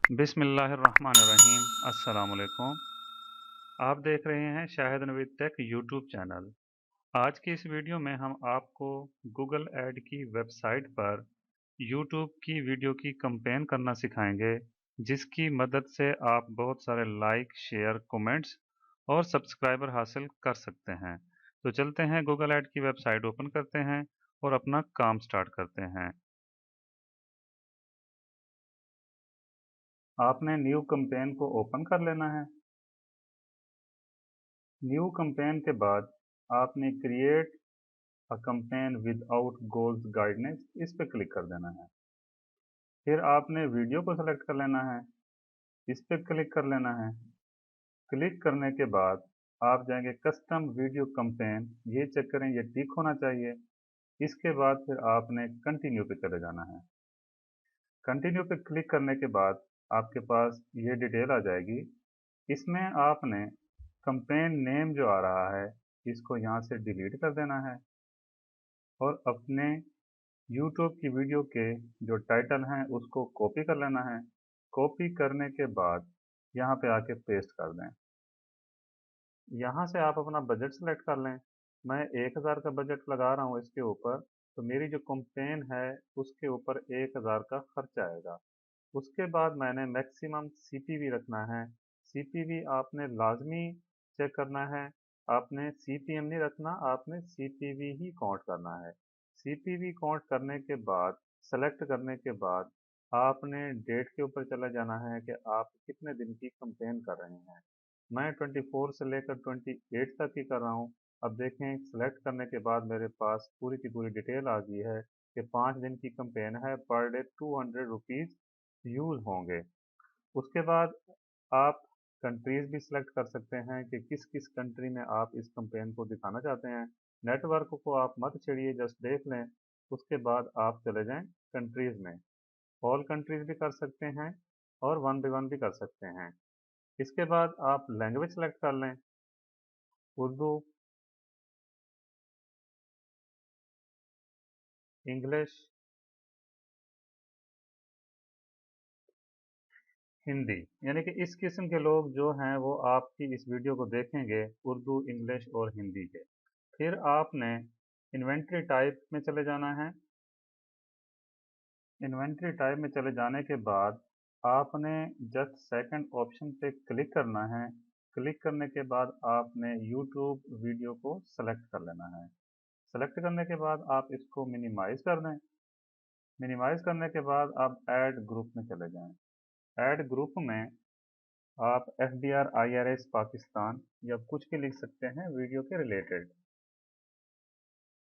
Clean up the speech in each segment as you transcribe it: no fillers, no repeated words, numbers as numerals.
बिस्मिल्लाहिर्रहमानिर्रहीम। अस्सलामुअलैकुम। आप देख रहे हैं Shahid Naveed take YouTube channel. आज की इस वीडियो में हम आपको गूगल ऐड की वेबसाइट पर यूट्यूब की वीडियो की कंपेन करना सिखाएंगे, जिसकी मदद से आप बहुत सारे लाइक, शेयर, कमेंट्स और सब्सक्राइबर हासिल कर सकते हैं। तो चलते हैं, गूगल ऐड की वेबसाइट ओपन करते हैं और अपना काम स्टार्ट करते हैं। आपने न्यू कंपेन को ओपन कर लेना है। न्यू कंपेन के बाद आपने create a campaign without goals guidance इस पे क्लिक कर देना है। फिर आपने वीडियो को सेलेक्ट कर लेना है, इस पे क्लिक कर लेना है। क्लिक करने के बाद आप जाएंगे कस्टम वीडियो कंपेन, ये चेक करें ये टिक होना चाहिए। इसके बाद फिर आपने कंटिन्यू पे चले जाना है। कंटिन्यू पे क्लिक करने के बाद आपके पास ये डिटेल आ जाएगी। इसमें आपने कंपेन नेम जो आ रहा है इसको यहाँ से डिलीट कर देना है और अपने यूट्यूब की वीडियो के जो टाइटल हैं उसको कॉपी कर लेना है। कॉपी करने के बाद यहाँ पे आके पेस्ट कर दें। यहाँ से आप अपना बजट सेलेक्ट कर लें। मैं 1000 का बजट लगा रहा हूँ इसके ऊपर, तो मेरी जो कंपेन है उसके ऊपर 1000 का खर्च आएगा। उसके बाद मैंने मैक्सिमम सीपीवी रखना है। सीपीवी आपने लाजमी चेक करना है। आपने सीपीएम नहीं रखना, आपने सीपीवी ही काउंट करना है। सीपीवी काउंट करने के बाद, सेलेक्ट करने के बाद आपने डेट के ऊपर चला जाना है कि आप कितने दिन की कंपेन कर रहे हैं। मैं 24 से लेकर 28 तक ही कर रहा हूँ। अब देखें, सेलेक्ट करने के बाद मेरे पास पूरी की पूरी डिटेल आ गई है कि 5 दिन की कंपेन है, पर डे 200 रुपीज़ यूज़ होंगे। उसके बाद आप कंट्रीज़ भी सिलेक्ट कर सकते हैं कि किस किस कंट्री में आप इस कंपेन को दिखाना चाहते हैं। नेटवर्क को आप मत छेड़िए, जस्ट देख लें। उसके बाद आप चले जाएं कंट्रीज़ में। ऑल कंट्रीज़ भी कर सकते हैं और वन बाई वन भी कर सकते हैं। इसके बाद आप लैंग्वेज सेलेक्ट कर लें, उर्दू, इंग्लिश, हिंदी। यानी कि इस किस्म के लोग जो हैं वो आपकी इस वीडियो को देखेंगे, उर्दू, इंग्लिश और हिंदी के। फिर आपने इन्वेंट्री टाइप में चले जाना है। इन्वेंट्री टाइप में चले जाने के बाद आपने जस्ट सेकंड ऑप्शन पे क्लिक करना है। क्लिक करने के बाद आपने यूट्यूब वीडियो को सेलेक्ट कर लेना है। सेलेक्ट करने के बाद आप इसको मिनिमाइज कर दें। मिनिमाइज करने के बाद आप ऐड ग्रुप में चले जाएं। ऐड ग्रुप में आप FBR IRS पाकिस्तान या कुछ भी लिख सकते हैं वीडियो के रिलेटेड।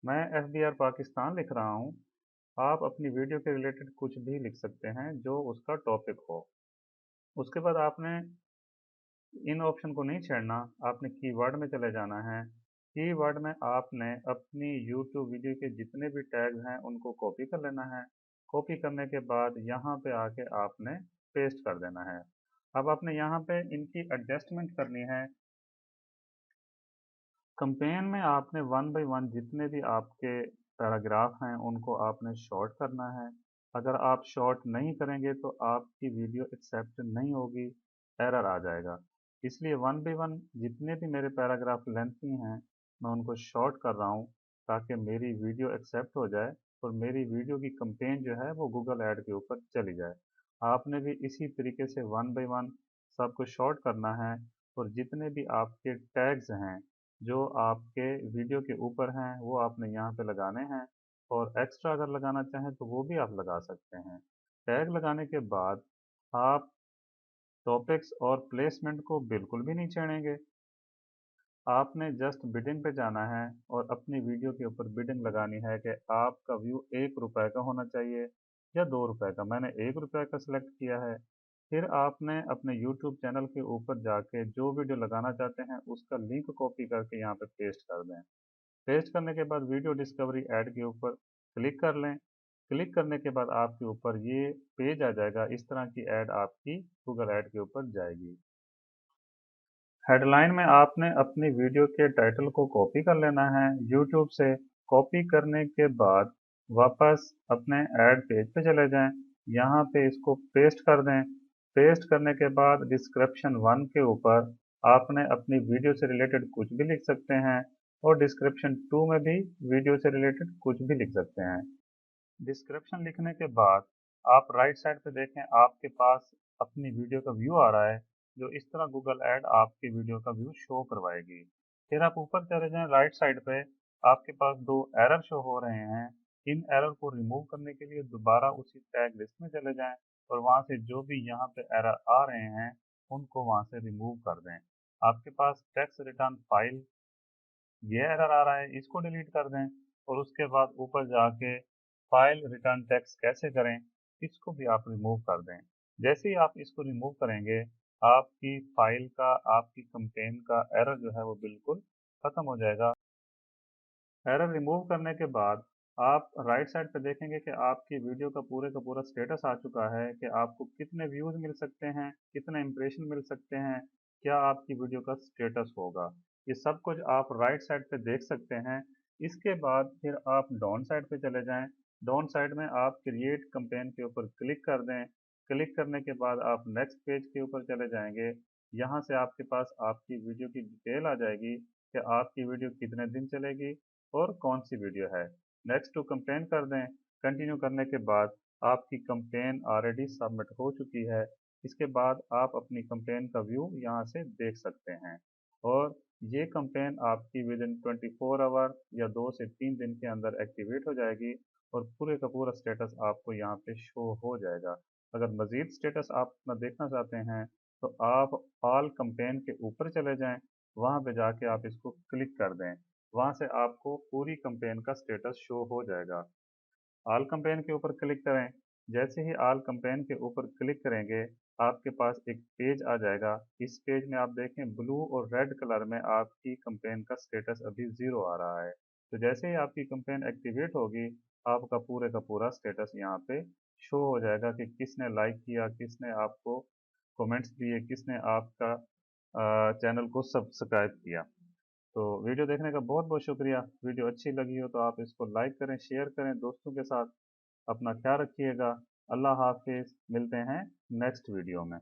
मैं FBR पाकिस्तान लिख रहा हूँ। आप अपनी वीडियो के रिलेटेड कुछ भी लिख सकते हैं जो उसका टॉपिक हो। उसके बाद आपने इन ऑप्शन को नहीं छेड़ना, आपने कीवर्ड में चले जाना है। कीवर्ड में आपने अपनी यूट्यूब वीडियो के जितने भी टैग्स हैं उनको कॉपी कर लेना है। कॉपी करने के बाद यहाँ पे आके आपने पेस्ट कर देना है। अब आपने यहाँ पे इनकी एडजस्टमेंट करनी है। कंपेन में आपने वन बाय वन जितने भी आपके पैराग्राफ हैं उनको आपने शॉर्ट करना है। अगर आप शॉर्ट नहीं करेंगे तो आपकी वीडियो एक्सेप्ट नहीं होगी, एरर आ जाएगा। इसलिए वन बाय वन जितने भी मेरे पैराग्राफ लेंथी हैं मैं उनको शॉर्ट कर रहा हूँ ताकि मेरी वीडियो एक्सेप्ट हो जाए और मेरी वीडियो की कंपेन जो है वो गूगल ऐड के ऊपर चली जाए। आपने भी इसी तरीके से वन बाय वन सबको शॉर्ट करना है और जितने भी आपके टैग्स हैं जो आपके वीडियो के ऊपर हैं वो आपने यहाँ पे लगाने हैं, और एक्स्ट्रा अगर लगाना चाहें तो वो भी आप लगा सकते हैं। टैग लगाने के बाद आप टॉपिक्स और प्लेसमेंट को बिल्कुल भी नहीं छेड़ेंगे। आपने जस्ट बिडिंग पे जाना है और अपनी वीडियो के ऊपर बिडिंग लगानी है कि आपका व्यू 1 रुपए का होना चाहिए या 2 रुपए का। मैंने 1 रुपए का सिलेक्ट किया है। फिर आपने अपने यूट्यूब चैनल के ऊपर जाके जो वीडियो लगाना चाहते हैं उसका लिंक कॉपी करके यहाँ पे पेस्ट कर दें। पेस्ट करने के बाद वीडियो डिस्कवरी ऐड के ऊपर क्लिक कर लें। क्लिक करने के बाद आपके ऊपर ये पेज आ जाएगा, इस तरह की ऐड आपकी गूगल ऐड के ऊपर जाएगी। हेडलाइन में आपने अपनी वीडियो के टाइटल को कॉपी कर लेना है यूट्यूब से। कॉपी करने के बाद वापस अपने ऐड पेज पे चले जाएं। यहाँ पे इसको पेस्ट कर दें। पेस्ट करने के बाद डिस्क्रिप्शन 1 के ऊपर आपने अपनी वीडियो से रिलेटेड कुछ भी लिख सकते हैं और डिस्क्रिप्शन 2 में भी वीडियो से रिलेटेड कुछ भी लिख सकते हैं। डिस्क्रिप्शन लिखने के बाद आप राइट साइड पे देखें आपके पास अपनी वीडियो का व्यू आ रहा है, जो इस तरह गूगल ऐड आपकी वीडियो का व्यू शो करवाएगी। फिर आप ऊपर चले जाएं, राइट साइड पे आपके पास 2 एरर शो हो रहे हैं। इन एरर को रिमूव करने के लिए दोबारा उसी टैग लिस्ट में चले जाएं और वहां से जो भी यहाँ पे एरर आ रहे हैं उनको वहां से रिमूव कर दें। आपके पास टेक्स्ट रिटर्न फाइल ये एरर आ रहा है, इसको डिलीट कर दें और उसके बाद ऊपर जाके फाइल रिटर्न टेक्स्ट कैसे करें इसको भी आप रिमूव कर दें। जैसे ही आप इसको रिमूव करेंगे आपकी फाइल का, आपकी कंप्लेन का एरर जो है वो बिल्कुल खत्म हो जाएगा। एरर रिमूव करने के बाद आप राइट साइड पे देखेंगे कि आपकी वीडियो का पूरा स्टेटस आ चुका है कि आपको कितने व्यूज़ मिल सकते हैं, कितने इंप्रेशन मिल सकते हैं, क्या आपकी वीडियो का स्टेटस होगा। ये सब कुछ आप राइट साइड पे देख सकते हैं। इसके बाद फिर आप डाउन साइड पे चले जाएं। डाउन साइड में आप क्रिएट कैंपेन के ऊपर क्लिक कर दें। क्लिक करने के बाद आप नेक्स्ट पेज के ऊपर चले जाएंगे। यहाँ से आपके पास आपकी वीडियो की डिटेल आ जाएगी कि आपकी वीडियो कितने दिन चलेगी और कौन सी वीडियो है। नेक्स्ट टू कंप्लेन कर दें। कंटिन्यू करने के बाद आपकी कंप्लेन ऑलरेडी सबमिट हो चुकी है। इसके बाद आप अपनी कंप्लेन का व्यू यहाँ से देख सकते हैं और ये कंप्लेन आपकी विद इन 24 आवर या 2 से 3 दिन के अंदर एक्टिवेट हो जाएगी और पूरे का पूरा स्टेटस आपको यहाँ पे शो हो जाएगा। अगर मज़ीद स्टेटस आप अपना देखना चाहते हैं तो आप ऑल कंप्लेन के ऊपर चले जाएं, वहाँ पे जाके आप इसको क्लिक कर दें। वहाँ से आपको पूरी कंप्लेन का स्टेटस शो हो जाएगा। ऑल कंप्लेन के ऊपर क्लिक करें। जैसे ही ऑल कंप्लेन के ऊपर क्लिक करेंगे आपके पास एक पेज आ जाएगा। इस पेज में आप देखें ब्लू और रेड कलर में आपकी कंप्लेन का स्टेटस अभी 0 आ रहा है। तो जैसे ही आपकी कंप्लेन एक्टिवेट होगी आपका पूरे का पूरा स्टेटस यहाँ पे शो हो जाएगा कि किसने लाइक किया, किसने आपको कमेंट्स दिए, किसने आपका चैनल को सब्सक्राइब किया। तो वीडियो देखने का बहुत बहुत शुक्रिया। वीडियो अच्छी लगी हो तो आप इसको लाइक करें, शेयर करें दोस्तों के साथ। अपना ख्याल रखिएगा। अल्लाह हाफिज़। मिलते हैं नेक्स्ट वीडियो में।